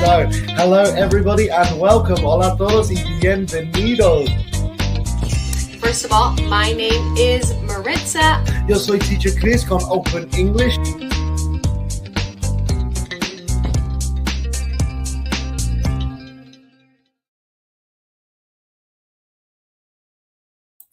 So, hello everybody and welcome. Hola a todos y bienvenidos. First of all, my name is Maritza. Yo soy Teacher Chris con Open English.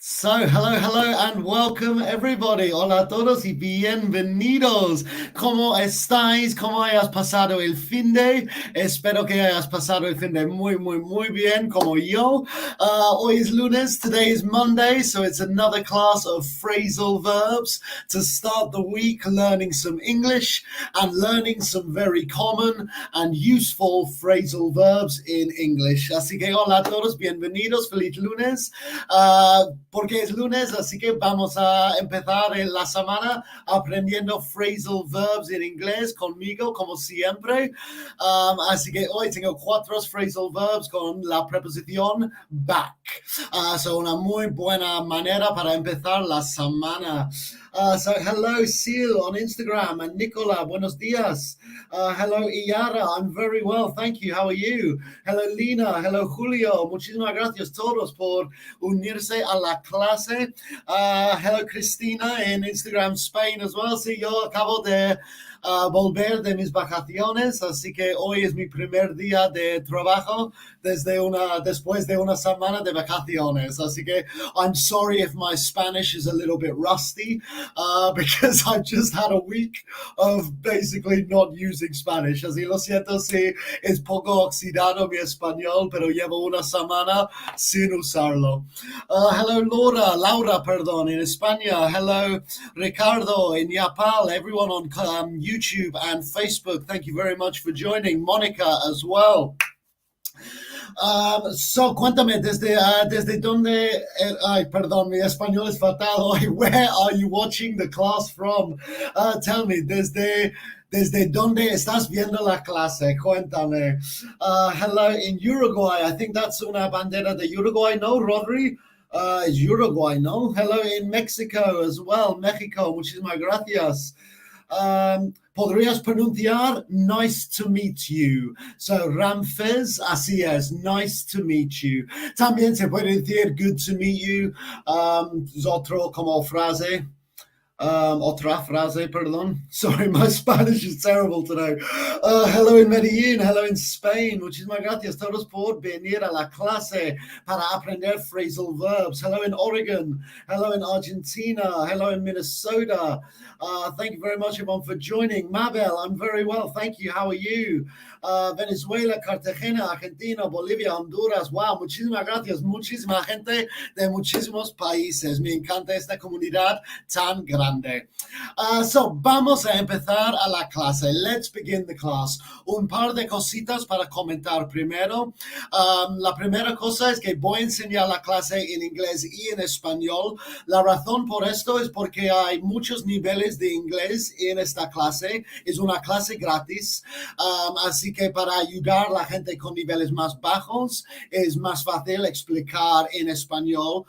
So, hello and welcome everybody. Hola a todos y bienvenidos. ¿Cómo estáis? ¿Cómo hayas pasado el fin de? Espero que hayas pasado el fin de muy bien como yo. Hoy es lunes, today is Monday, so it's another class of phrasal verbs to start the week learning some English and learning some very common and useful phrasal verbs in English. Así que hola a todos, bienvenidos, feliz lunes. Porque es lunes, así que vamos a empezar la semana aprendiendo phrasal verbs en inglés conmigo, como siempre. Así que hoy tengo 4 phrasal verbs con la preposición back. So una muy buena manera para empezar la semana. So hello, Seal on Instagram, and Nicola, buenos dias. Hello, Iara, I'm very well, thank you. How are you? Hello, Lina. Hello, Julio. Muchísimas gracias todos por unirse a la clase. Hello, Cristina in Instagram, Spain as well. Sí, yo acabo de volver de mis vacaciones, así que hoy es mi primer día de trabajo después de una semana de vacaciones. Así que I'm sorry if my Spanish is a little bit rusty because I've just had a week of basically not using Spanish. Así lo siento si es poco oxidado mi español, pero llevo una semana sin usarlo. Hello, Laura, perdón, in España. Hello, Ricardo in Yapal. Everyone on YouTube and Facebook, thank you very much for joining. Monica as well. So, cuéntame, desde dónde, perdón, mi español es fatal. Where are you watching the class from? Tell me, desde dónde estás viendo la clase? Cuéntame. Hello, in Uruguay. I think that's una bandera de Uruguay, no, Rodri? It's Uruguay, no? Hello, in Mexico as well. México, muchísimas gracias. Podrías pronunciar nice to meet you. So, Ramfez, así es, nice to meet you. También se puede decir good to meet you. Es otro como frase. Otra frase, perdón. Sorry, my Spanish is terrible today. Hello in Medellín, hello in Spain. Muchísimas gracias todos por venir a la clase para aprender phrasal verbs. Hello in Oregon, hello in Argentina, hello in Minnesota. Thank you very much, everyone, for joining. Mabel, I'm very well, thank you. How are you? Venezuela, Cartagena, Argentina, Bolivia, Honduras. Wow, muchísimas gracias. Muchísima gente de muchísimos países. Me encanta esta comunidad tan grande. So, vamos a empezar a la clase. Let's begin the class. Un par de cositas para comentar primero. La primera cosa es que voy a enseñar la clase en inglés y en español. La razón por esto es porque hay muchos niveles de inglés en esta clase. Es una clase gratis. Así que para ayudar a la gente con niveles más bajos es más fácil explicar en español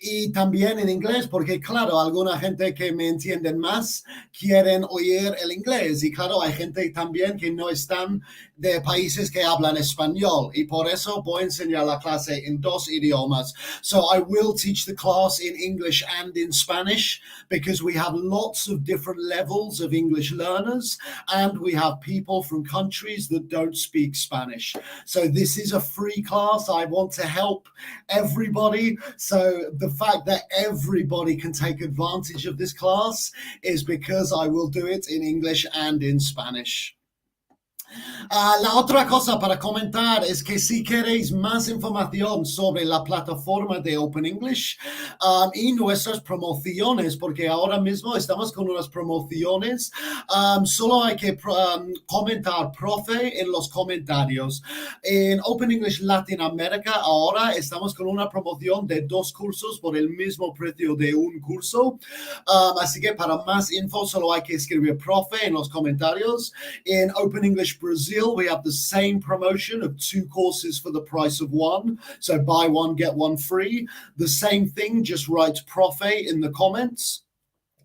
y también en inglés, porque claro, alguna gente que me entienden más quieren oír el inglés y claro, hay gente también que no están de países que hablan español y por eso voy a enseñar la clase en 2 idiomas. So I will teach the class in English and in Spanish because we have lots of different levels of English learners and we have people from countries that don't speak Spanish. So this is a free class. I want to help everybody. So the fact that everybody can take advantage of this class is because I will do it in English and in Spanish. La otra cosa para comentar es que si queréis más información sobre la plataforma de Open English y nuestras promociones, porque ahora mismo estamos con unas promociones, solo hay que comentar profe en los comentarios. En Open English Latinoamérica ahora estamos con una promoción de 2 cursos por el mismo precio de un curso. Así que para más info solo hay que escribir profe en los comentarios. En Open English Brazil, we have the same promotion of 2 courses for the price of 1. So buy 1, get 1 free. The same thing, just write profe in the comments.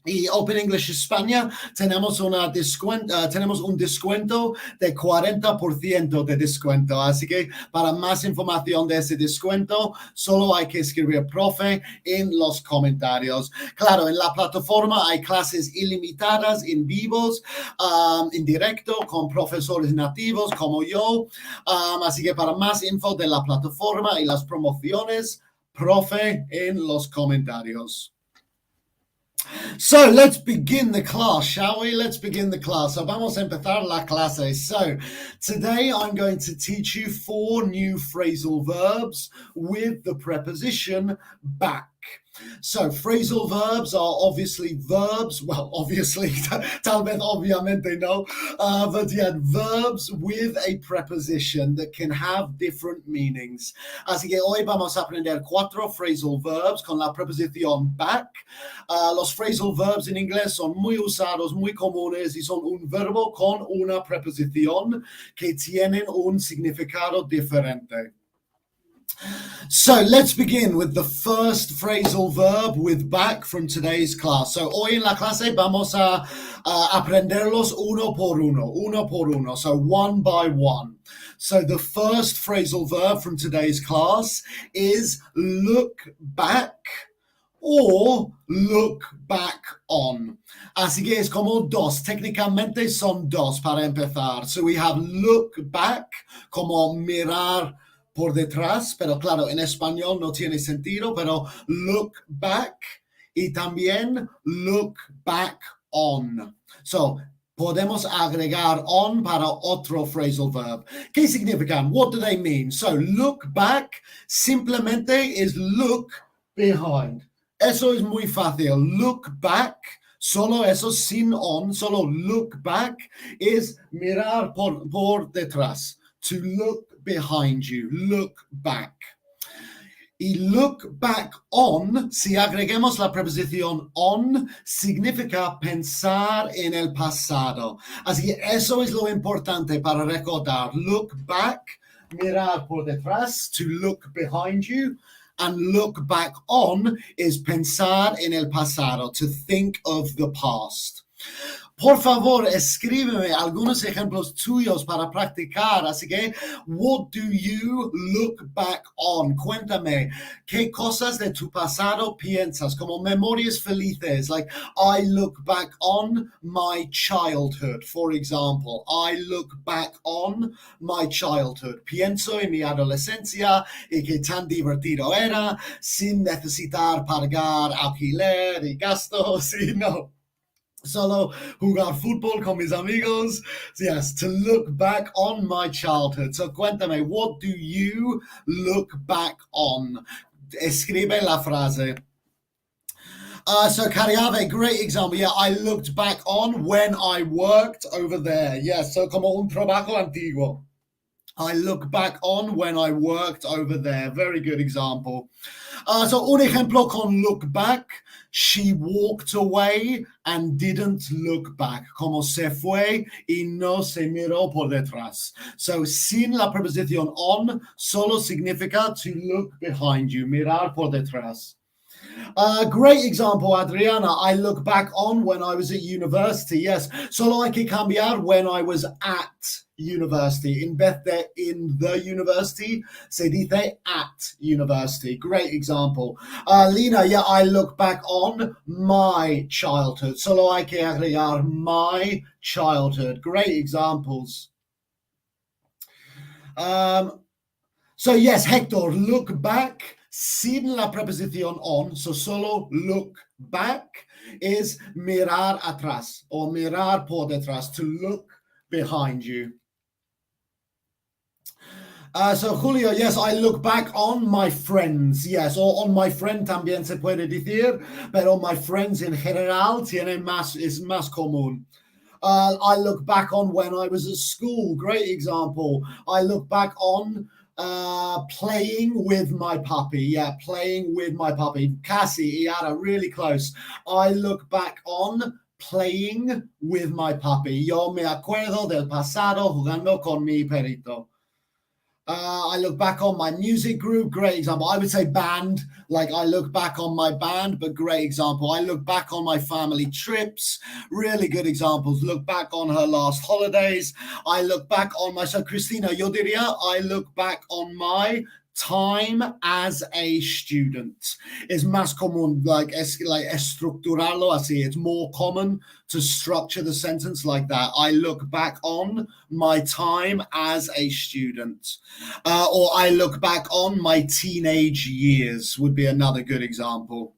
Y Open English España tenemos tenemos un descuento de 40% de descuento. Así que para más información de ese descuento, solo hay que escribir profe en los comentarios. Claro, en la plataforma hay clases ilimitadas en vivos, en directo, con profesores nativos como yo. Así que para más info de la plataforma y las promociones, profe en los comentarios. So let's begin the class, shall we? Let's begin the class. So vamos a empezar la clase. So today I'm going to teach you 4 new phrasal verbs with the preposition back. So phrasal verbs are obviously verbs, well, obviously, tal vez obviamente no, but yeah, verbs with a preposition that can have different meanings. Así que hoy vamos a aprender 4 phrasal verbs con la preposición back. Los phrasal verbs en inglés son muy usados, muy comunes y son un verbo con una preposición que tienen un significado diferente. So let's begin with the first phrasal verb with back from today's class. So hoy en la clase vamos a aprenderlos uno por uno. So one by one. So the first phrasal verb from today's class is look back or look back on. Así que es como dos. Técnicamente son dos para empezar. So we have look back como mirar por detrás, pero claro, en español no tiene sentido, pero look back y también look back on. So, podemos agregar on para otro phrasal verb. ¿Qué significan? What do they mean? So, look back simplemente is look behind. Eso es muy fácil. Look back, solo eso sin on, solo look back is mirar por detrás. To look behind you, look back. Y look back on, si agreguemos la preposición on, significa pensar en el pasado. Así que eso es lo importante para recordar. Look back, mirar por detrás, to look behind you. And look back on is pensar en el pasado, to think of the past. Por favor, escríbeme algunos ejemplos tuyos para practicar. Así que, what do you look back on? Cuéntame, ¿qué cosas de tu pasado piensas? Como memorias felices. Like, I look back on my childhood, for example. I look back on my childhood. Pienso en mi adolescencia y qué tan divertido era sin necesitar pagar alquiler y gastos. Y no. Solo jugar fútbol con mis amigos. Yes, to look back on my childhood. So cuéntame, what do you look back on? Escribe la frase. So Cariave, great example. Yeah, I looked back on when I worked over there. Yes, so como un trabajo antiguo. I look back on when I worked over there. Very good example. So un ejemplo con look back. She walked away and didn't look back. Como se fue y no se miró por detrás. So sin la preposición on, solo significa to look behind you, mirar por detrás. Great example, Adriana. I look back on when I was at university. Yes, solo hay que cambiar when I was at university. In vez de in the university, se dice at university. Great example. Lina, yeah, I look back on my childhood. Solo hay que agregar my childhood. Great examples. So yes, Hector, look back. Sin la preposición on, so solo look back is mirar atrás or mirar por detrás, to look behind you. So Julio, yes, I look back on my friends, yes, or on my friend también se puede decir, pero my friends en general es más común. I look back on when I was at school, great example. I look back on playing with my puppy. Yeah, playing with my puppy. Casi y Ada, really close. I look back on playing with my puppy. Yo me acuerdo del pasado jugando con mi perrito. I look back on my music group, great example. I would say band, like I look back on my band, but great example. I look back on my family trips, really good examples. Look back on her last holidays. I look back on my, so Christina, yo diría, I look back on my time as a student. Es más común, like estructurarlo así. It's more common to structure the sentence like that. I look back on my time as a student. Or I look back on my teenage years would be another good example.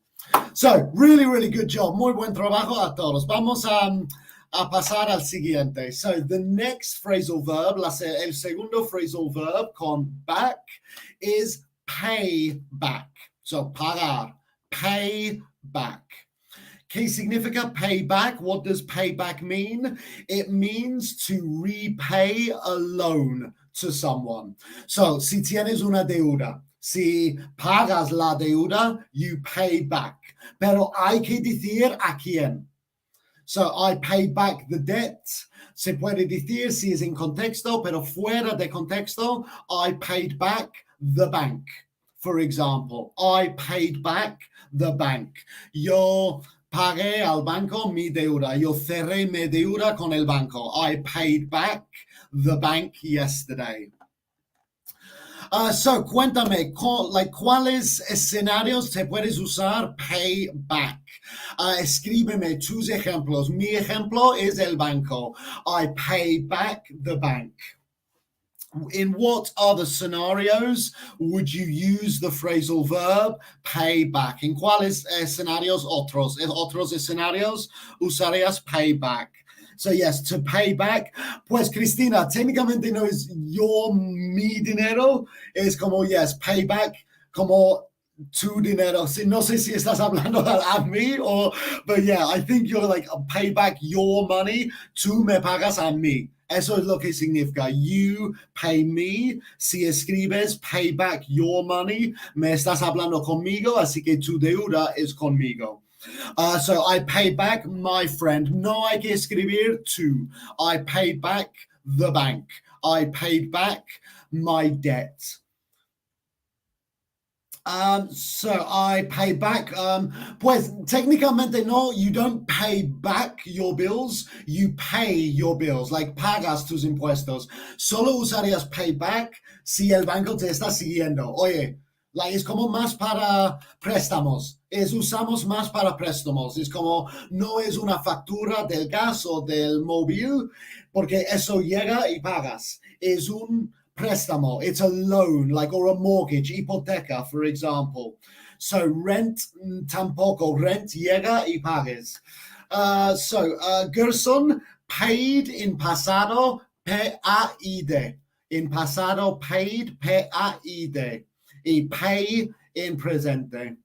So, really, really good job. Muy buen trabajo a todos. Vamos a pasar al siguiente. So, the next phrasal verb, el segundo phrasal verb con back is pay back. So, pagar, pay back. ¿Qué significa pay back? What does pay back mean? It means to repay a loan to someone. So, si tienes una deuda, si pagas la deuda, you pay back. Pero hay que decir a quién. So, I paid back the debt. Se puede decir si es en contexto, pero fuera de contexto, I paid back the bank. For example, I paid back the bank. Yo pagué al banco mi deuda. Yo cerré mi deuda con el banco. I paid back the bank yesterday. So, cuéntame, ¿cuáles escenarios te puedes usar pay back? Escríbeme tus ejemplos. Mi ejemplo es el banco. I pay back the bank. In what other scenarios would you use the phrasal verb pay back? ¿En cuáles escenarios otros escenarios usarías pay back? So yes, to pay back. Pues Cristina, técnicamente no es mi dinero, es como yes, pay back, como tu dinero. No sé si estás hablando a mí or, but yeah, I think you're like pay back your money, tú me pagas a mí. Eso es lo que significa. You pay me. Si escribes pay back your money, me estás hablando conmigo, así que tu deuda es conmigo. So I pay back my friend. No hay que escribir tu. I paid back the bank. I paid back my debt. So I pay back, pues técnicamente no, you don't pay back your bills, you pay your bills, like pagas tus impuestos. Solo usarías pay back si el banco te está siguiendo. Oye, like, es como más para préstamos, usamos más para préstamos, es como no es una factura del gas o del móvil, porque eso llega y pagas, es un préstamo, it's a loan, like, or a mortgage, hipoteca, for example. So rent, tampoco, rent llega y pagues. Gerson, paid in pasado, P-A-I-D. In pasado, paid, P-A-I-D. Y pay in presente.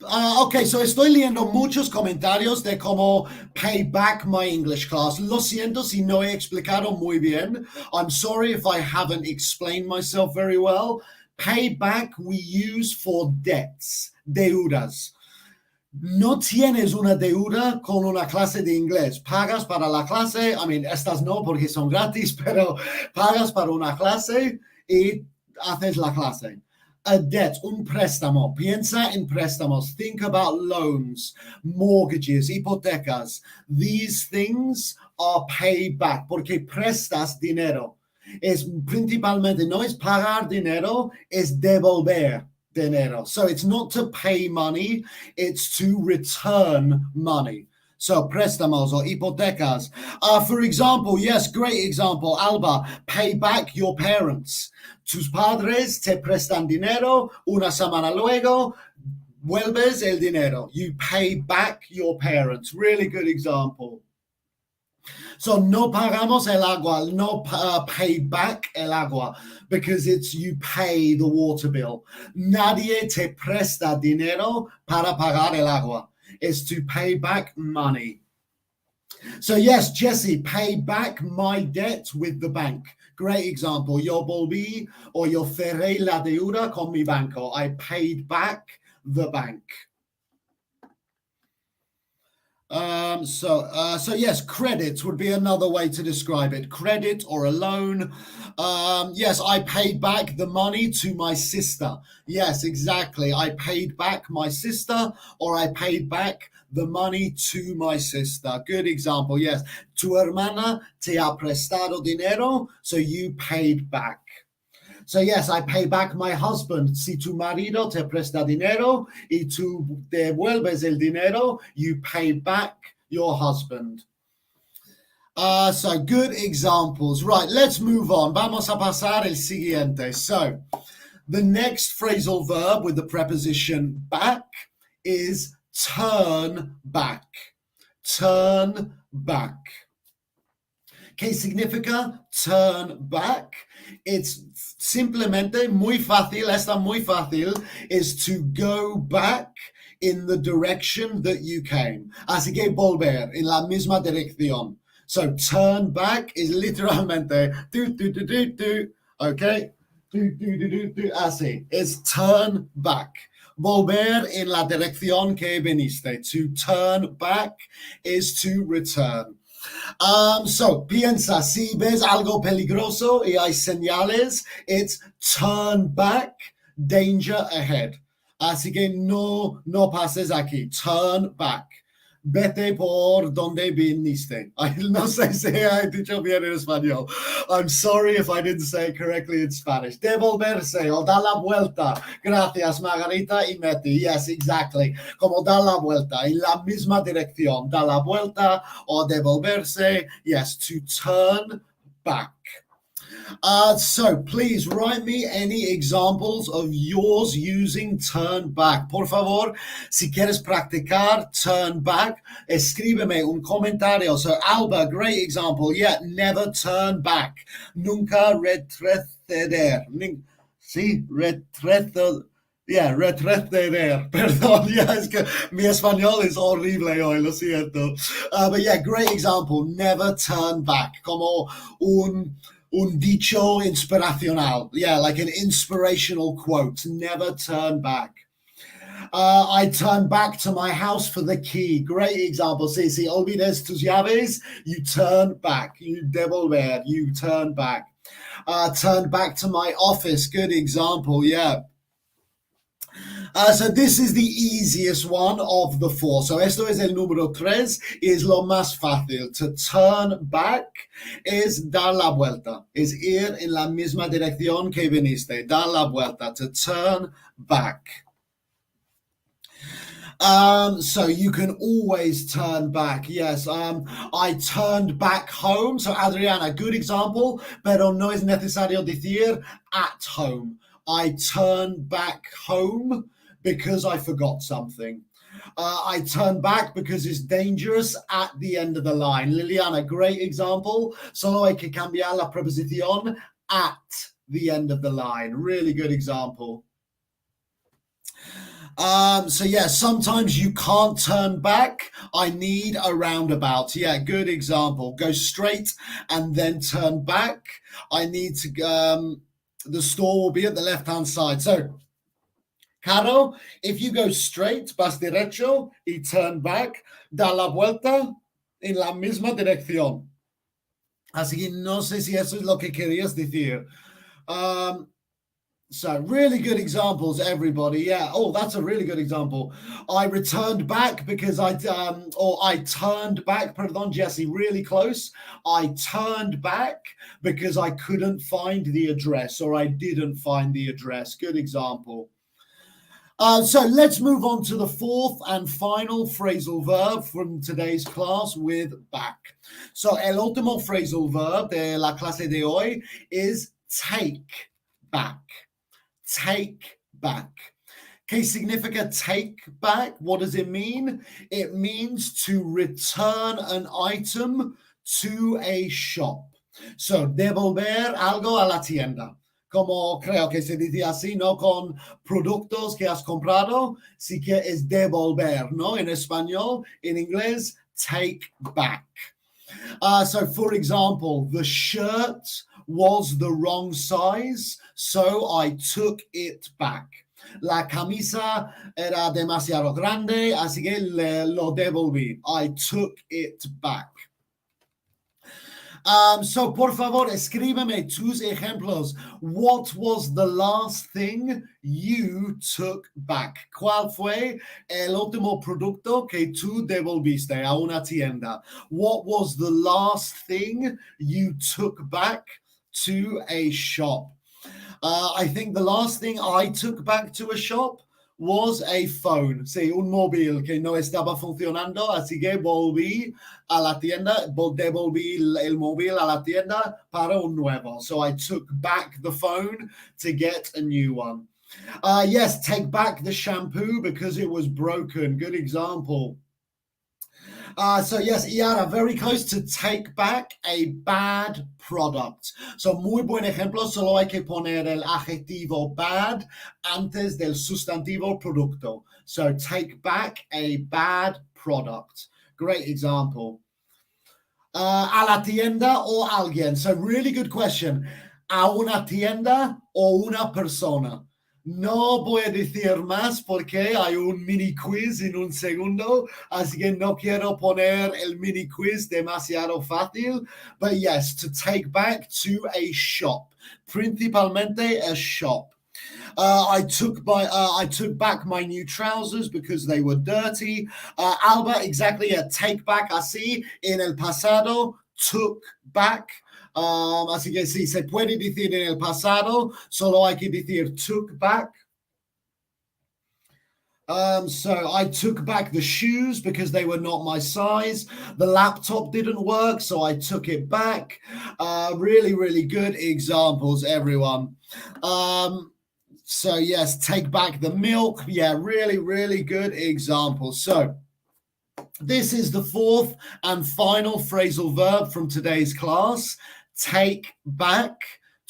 Okay, so estoy leyendo muchos comentarios de cómo pay back my English class. Lo siento si no he explicado muy bien. I'm sorry if I haven't explained myself very well. Pay back we use for debts, deudas. No tienes una deuda con una clase de inglés. Pagas para la clase, estas no porque son gratis, pero pagas para una clase y haces la clase. A debt, un préstamo. Piensa en préstamos. Think about loans, mortgages, hipotecas. These things are paid back porque prestas dinero. Es principalmente, no es pagar dinero, es devolver dinero. So it's not to pay money, it's to return money. So préstamos or hipotecas. For example, yes, great example, Alba, pay back your parents. Tus padres te prestan dinero, una semana luego, vuelves el dinero. You pay back your parents. Really good example. So no pagamos el agua, no pay back el agua, because it's you pay the water bill. Nadie te presta dinero para pagar el agua. It's to pay back money. So yes, Jesse, pay back my debt with the bank. Great example. Yo volví or yo cerré la deuda con mi banco. I paid back the bank. So yes, credit would be another way to describe it. Credit or a loan. Yes, I paid back the money to my sister. Yes, exactly. I paid back my sister, or I paid back the money to my sister. Good example. Yes, tu hermana te ha prestado dinero, so you paid back. So yes, I pay back my husband. Si tu marido te presta dinero y tú devuelves el dinero, you pay back your husband. So good examples. Right, let's move on. Vamos a pasar el siguiente. So the next phrasal verb with the preposition back is turn back. Turn back. ¿Qué significa turn back? It's simplemente muy fácil, está muy fácil, is to go back in the direction that you came. Así que volver en la misma dirección. So turn back is literalmente okay? Así. It's turn back. Volver en la dirección que veniste. To turn back is to return. So piensa, si ves algo peligroso y hay señales, it's turn back, danger ahead. Así que no pases aquí, turn back. Vete por donde viniste. No sé si he dicho bien en español. I'm sorry if I didn't say it correctly in Spanish. Devolverse o dar la vuelta. Gracias, Margarita y Meti. Yes, exactly. Como dar la vuelta en la misma dirección. Dar la vuelta o devolverse. Yes, to turn back. So please write me any examples of yours using turn back. Por favor, si quieres practicar turn back, escríbeme un comentario. So Alba, great example. Yeah, never turn back. Nunca retroceder. Sí, retroceder. Yeah, retroceder. Perdón, yeah, es que mi español es horrible hoy, lo siento. But yeah, great example. Never turn back. Como un dicho inspiracional. Yeah, like an inspirational quote. Never turn back. I turn back to my house for the key. Great example. Si olvides tus llaves, you turn back. You devolver. You turn back. Turn back to my office. Good example. Yeah. So this is the easiest one of the four. So esto es el número 3, es lo más fácil. To turn back es dar la vuelta, es ir en la misma dirección que viniste, dar la vuelta, to turn back. So you can always turn back. Yes, I turned back home. So Adriana, good example, pero no es necesario decir at home. I turned back home because I forgot something. I turn back because it's dangerous at the end of the line. Liliana, great example. Solo hay que cambiar la preposición at the end of the line. Really good example. So yeah, sometimes you can't turn back. I need a roundabout. Yeah, good example. Go straight and then turn back. I need to, the store will be at the left-hand side. So, Caro, if you go straight, vas derecho y turn back, da la vuelta en la misma dirección. Así que no sé si eso es lo que querías decir. So really good examples, everybody. Yeah. Oh, that's a really good example. I returned back because I turned back. Pardon, Jesse. Really close. I turned back because I couldn't find the address, or I didn't find the address. Good example. So let's move on to the fourth and final phrasal verb from today's class with back. So el último phrasal verb de la clase de hoy is take back. Take back. ¿Qué significa take back? What does it mean? It means to return an item to a shop. So, devolver algo a la tienda. Como creo que se dice así, ¿no? Con productos que has comprado, sí que es devolver, ¿no? En español, en inglés, take back. So, for example, the shirt was the wrong size, so I took it back. La camisa era demasiado grande, así que lo devolví. I took it back. So, por favor, escríbeme tus ejemplos. What was the last thing you took back? ¿Cuál fue el último producto que tú devolviste a una tienda? What was the last thing you took back to a shop? I think the last thing I took back to a shop was a phone, sí, un móvil que no estaba funcionando, así que volví a la tienda, devolví el móvil a la tienda para un nuevo. So I took back the phone to get a new one. Yes, take back the shampoo because it was broken. Good example. So yes, Iara, very close to take back a bad product. So muy buen ejemplo, solo hay que poner el adjetivo bad antes del sustantivo producto. So take back a bad product. Great example. A la tienda o alguien. So really good question. A una tienda o una persona. No voy a decir más porque hay un mini quiz en un segundo, así que no quiero poner el mini quiz demasiado fácil. But yes, to take back to a shop, principalmente a shop. I took back my new trousers because they were dirty. Alba, exactly, a take back así en el pasado, took back. Así que sí, se puede decir en el pasado, solo hay que decir took back. So I took back the shoes because they were not my size. The laptop didn't work, so I took it back. Really, really good examples, everyone. So yes, take back the milk. Yeah, really, really good example. So this is the fourth and final phrasal verb from today's class. Take back,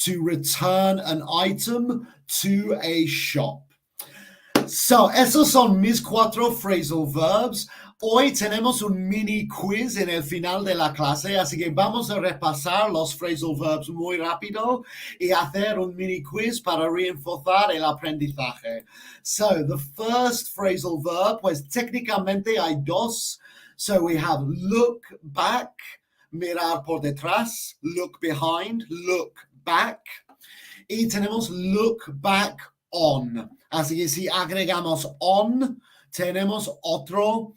to return an item to a shop. So, esos son mis cuatro phrasal verbs. Hoy tenemos un mini quiz en el final de la clase, así que vamos a repasar los phrasal verbs muy rápido y hacer un mini quiz para reforzar el aprendizaje. So, the first phrasal verb, pues técnicamente hay dos. So, we have look back, mirar por detrás, look behind, look back. Y tenemos look back on. Así que si agregamos on, tenemos otro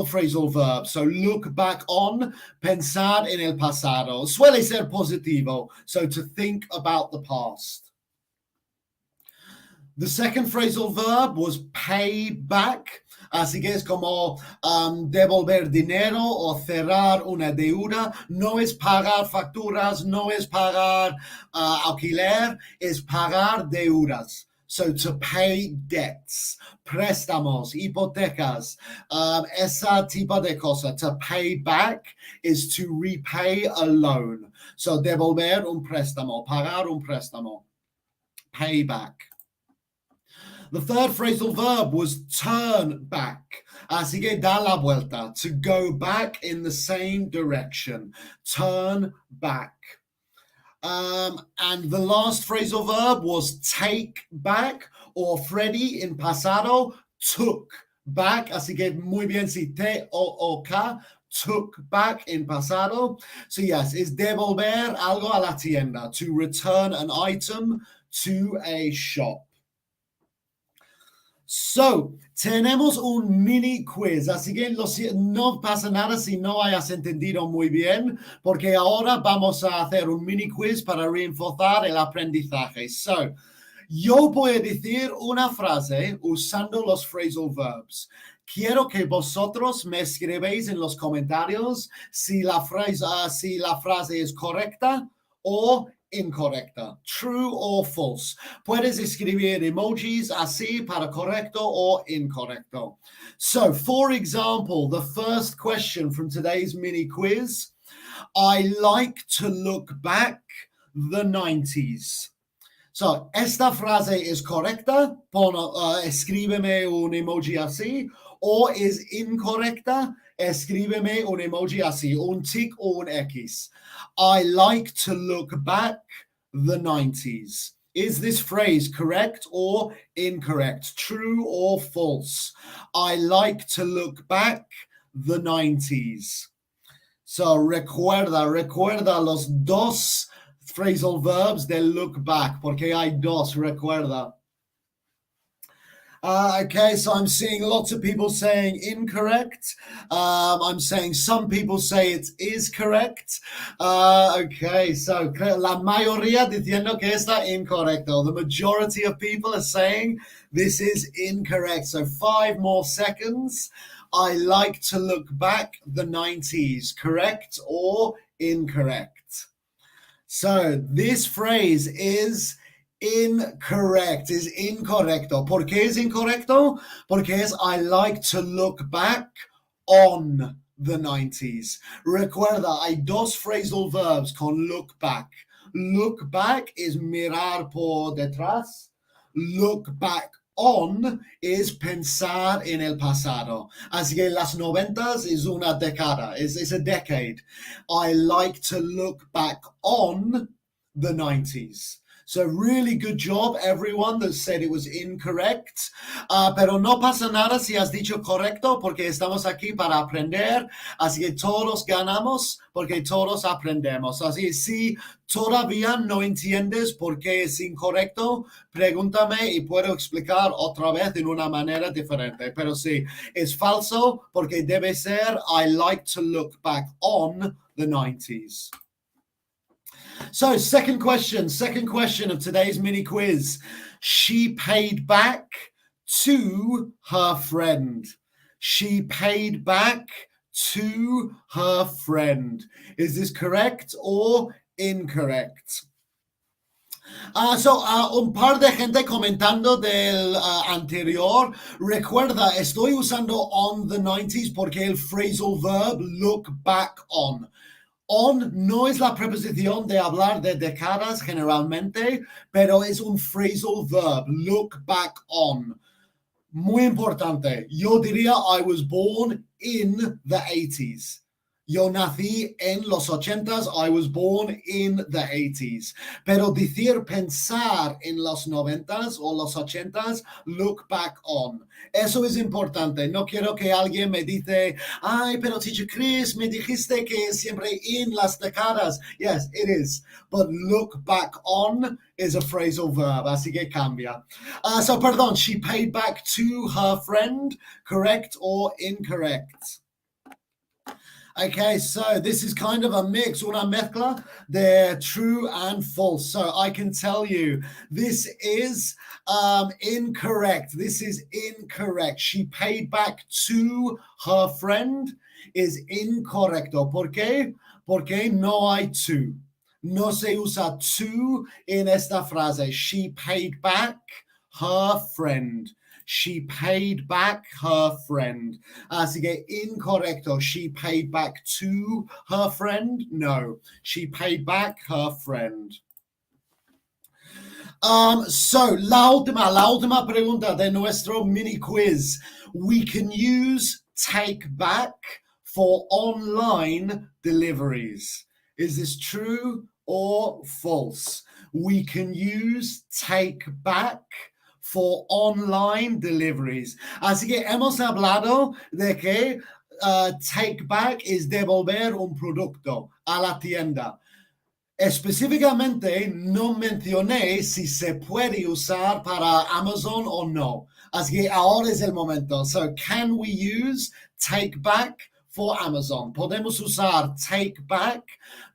phrasal verb. So look back on, pensar en el pasado. Suele ser positivo. So to think about the past. The second phrasal verb was pay back. Así que es como devolver dinero o cerrar una deuda. No es pagar facturas, no es pagar alquiler, es pagar deudas. So to pay debts, préstamos, hipotecas, esa tipo de cosa. To pay back is to repay a loan. So devolver un préstamo, pagar un préstamo. Pay back. The third phrasal verb was turn back. Así que da la vuelta. To go back in the same direction. Turn back. And the last phrasal verb was take back, or Freddy in pasado took back. Así que muy bien si T-O-O-K, took back in pasado. So yes, it's devolver algo a la tienda. To return an item to a shop. So, tenemos un mini quiz, así que no pasa nada si no hayas entendido muy bien, porque ahora vamos a hacer un mini quiz para reforzar el aprendizaje. So, yo voy a decir una frase usando los phrasal verbs. Quiero que vosotros me escribáis en los comentarios si la frase es correcta o incorrecta, true or false. Puedes escribir emojis así para correcto or incorrecto. So, for example, the first question from today's mini quiz, I like to look back the 90s. So, esta frase es correcta, escríbeme un emoji así, o es incorrecta, escríbeme un emoji así, un tic o un X. I like to look back the 90s. Is this phrase correct or incorrect? True or false? I like to look back the 90s. So recuerda los dos phrasal verbs de look back, porque hay dos, recuerda. Okay, so I'm seeing lots of people saying incorrect. I'm saying some people say it is correct. Okay, so la mayoría diciendo que está incorrecto. The majority of people are saying this is incorrect. So 5 more seconds. I like to look back the 90s. Correct or incorrect? So this phrase is incorrect, is incorrecto. ¿Por qué es incorrecto? Porque es I like to look back on the 90s. Recuerda, hay dos phrasal verbs con look back. Look back is mirar por detrás. Look back on es pensar en el pasado. Así que las 90s es una década, is a decade. I like to look back on the 90s. So really good job, everyone that said it was incorrect. Pero no pasa nada si has dicho correcto, porque estamos aquí para aprender. Así que todos ganamos, porque todos aprendemos. Así que si todavía no entiendes por qué es incorrecto, pregúntame y puedo explicar otra vez en una manera diferente. Pero sí, es falso porque debe ser I like to look back on the 90s. So second question of today's mini quiz. She paid back to her friend. She paid back to her friend. Is this correct or incorrect? Un par de gente comentando del anterior. Recuerda, estoy usando on the 90s porque el phrasal verb look back on. On no es la preposición de hablar de décadas generalmente, pero es un phrasal verb, look back on. Muy importante. Yo diría I was born in the 80s. Yo nací en los 80s. I was born in the 80s. Pero decir pensar en los 90s o los 80s, look back on. Eso es importante. No quiero que alguien me dice, ay, pero teacher Chris, me dijiste que es siempre in las décadas. Yes, it is. But look back on is a phrasal verb. Así que cambia. Perdón, she paid back to her friend. Correct or incorrect? Okay, so this is kind of a mix, una mezcla de true and false. So I can tell you this is incorrect. This is incorrect. She paid back to her friend is incorrecto. ¿Por qué? Porque no hay to. No se usa to en esta frase. She paid back her friend. She paid back her friend. Así que incorrecto. She paid back to her friend? No. She paid back her friend. So, la última pregunta de nuestro mini quiz. We can use take back for online deliveries. Is this true or false? We can use take back for online deliveries. Así que hemos hablado de que take back es devolver un producto a la tienda. Específicamente no mencioné si se puede usar para Amazon o no. Así que ahora es el momento. So, can we use take back for Amazon? Podemos usar take back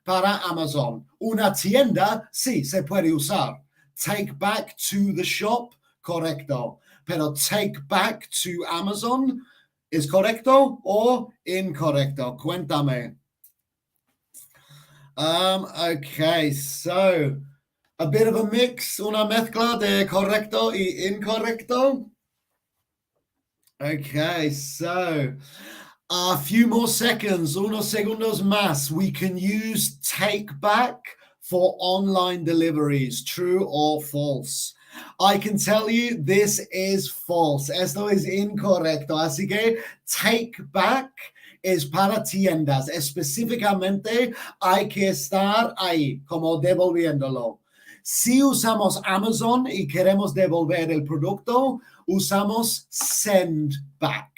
para Amazon. Una tienda, sí, se puede usar. Take back to the shop, correcto. Pero take back to Amazon, ¿es correcto o incorrecto? Cuéntame. Okay, so a bit of a mix, una mezcla de correcto y incorrecto. Okay, so a few more seconds, unos segundos más. We can use take back for online deliveries, true or false. I can tell you this is false. Esto es incorrecto. Así que take back es para tiendas. Específicamente hay que estar ahí, como devolviéndolo. Si usamos Amazon y queremos devolver el producto, usamos send back.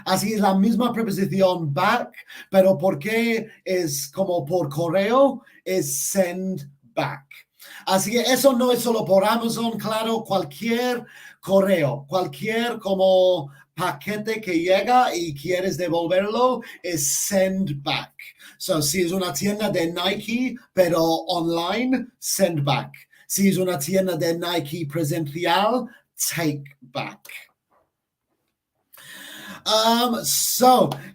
Así es la misma preposición back, pero porque es como por correo, es send back. Así que eso no es solo por Amazon, claro, cualquier correo, cualquier como paquete que llega y quieres devolverlo es send back. So, si es una tienda de Nike, pero online, send back. Si es una tienda de Nike presencial, take back.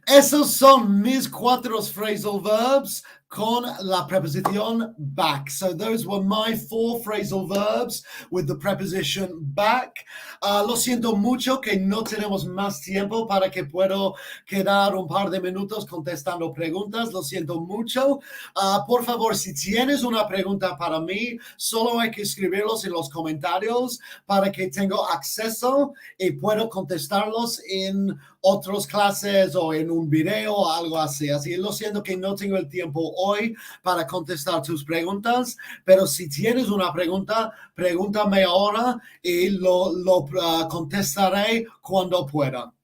Esos son mis 4 phrasal verbs con la preposición back. So those were my 4 phrasal verbs with the preposition back. Lo siento mucho que no tenemos más tiempo para que puedo quedar un par de minutos contestando preguntas. Lo siento mucho. Por favor, si tienes una pregunta para mí, solo hay que escribirlos en los comentarios para que tenga acceso y puedo contestarlos en otras clases o en un video o algo así. Así lo siento que no tengo el tiempo hoy para contestar tus preguntas, pero si tienes una pregunta, pregúntame ahora y lo contestaré cuando pueda.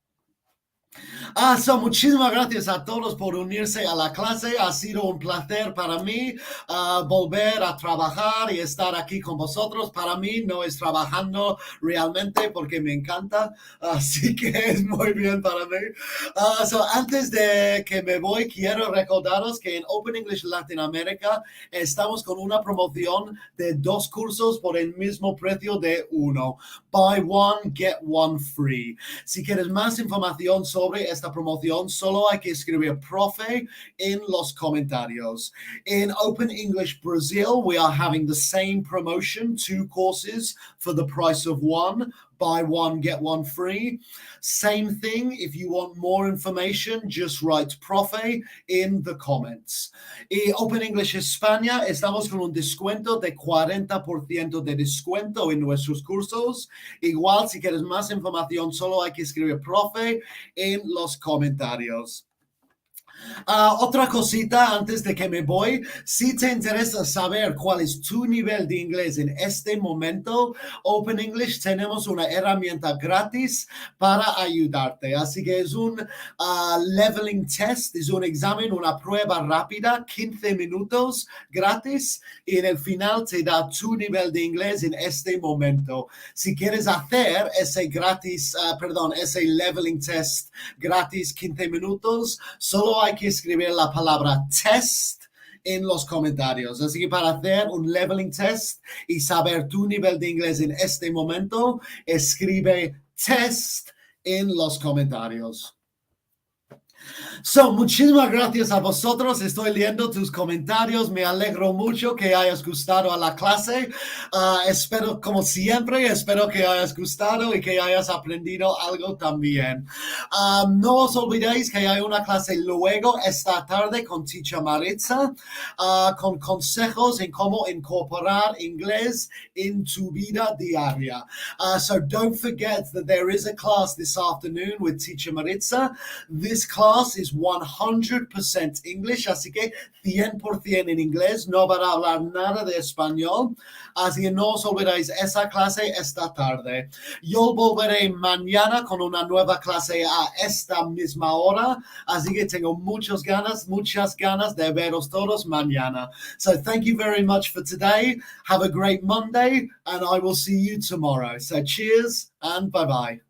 Muchísimas gracias a todos por unirse a la clase. Ha sido un placer para mí volver a trabajar y estar aquí con vosotros. Para mí no es trabajando realmente porque me encanta, así que es muy bien para mí. Antes de que me voy, quiero recordaros que en Open English Latinoamérica estamos con una promoción de 2 cursos por el mismo precio de 1. Buy one, get one free. Si quieres más información sobre esta promoción, solo hay que escribir profe en los comentarios. In Open English Brazil, we are having the same promotion, 2 courses for the price of 1. Buy one, get one free. Same thing, if you want more information, just write profe in the comments. Y Open English España, estamos con un descuento de 40% de descuento en nuestros cursos. Igual, si quieres más información, solo hay que escribir profe en los comentarios. Otra cosita antes de que me voy, si te interesa saber cuál es tu nivel de inglés en este momento, Open English tenemos una herramienta gratis para ayudarte. Así que es un leveling test, es un examen, una prueba rápida, 15 minutos gratis, y en el final te da tu nivel de inglés en este momento. Si quieres hacer ese ese leveling test gratis 15 minutos, solo hay que escribir la palabra test en los comentarios. Así que para hacer un leveling test y saber tu nivel de inglés en este momento, escribe test en los comentarios. Muchísimas gracias a vosotros. Estoy leyendo tus comentarios. Me alegro mucho que hayas gustado a la clase. Espero, como siempre, espero que hayas gustado y que hayas aprendido algo también. No os olvidéis que hay una clase luego esta tarde con Teacher Maritza, con consejos en cómo incorporar inglés en tu vida diaria. So don't forget that there is a class this afternoon with Teacher Maritza. This class is 100% English, así que 100% en inglés, no van a hablar nada de español, así que no os olvidéis esa clase esta tarde. Yo volveré mañana con una nueva clase a esta misma hora, así que tengo muchas ganas de veros todos mañana. So thank you very much for today. Have a great Monday, and I will see you tomorrow. So cheers and bye-bye.